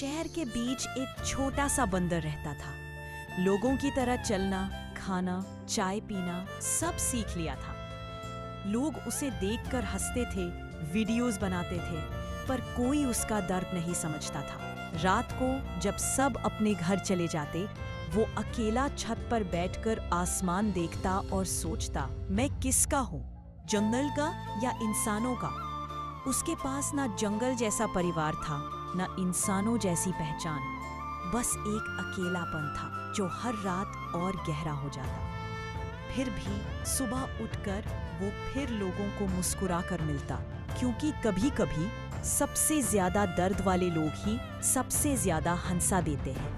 शहर के बीच एक छोटा सा बंदर रहता था। लोगों की तरह चलना, खाना, चाय पीना सब सीख लिया था। लोग उसे देखकर हंसते थे, वीडियोस बनाते थे, पर कोई उसका दर्द नहीं समझता था। रात को जब सब अपने घर चले जाते, वो अकेला छत पर बैठकर आसमान देखता और सोचता, मैं किसका हूँ, जंगल का या इंसानों का? उसके पास ना जंगल जैसा परिवार था, ना इंसानों जैसी पहचान, बस एक अकेलापन था जो हर रात और गहरा हो जाता। फिर भी सुबह उठकर वो फिर लोगों को मुस्कुरा कर मिलता, क्योंकि कभी-कभी सबसे ज्यादा दर्द वाले लोग ही सबसे ज्यादा हंसा देते हैं।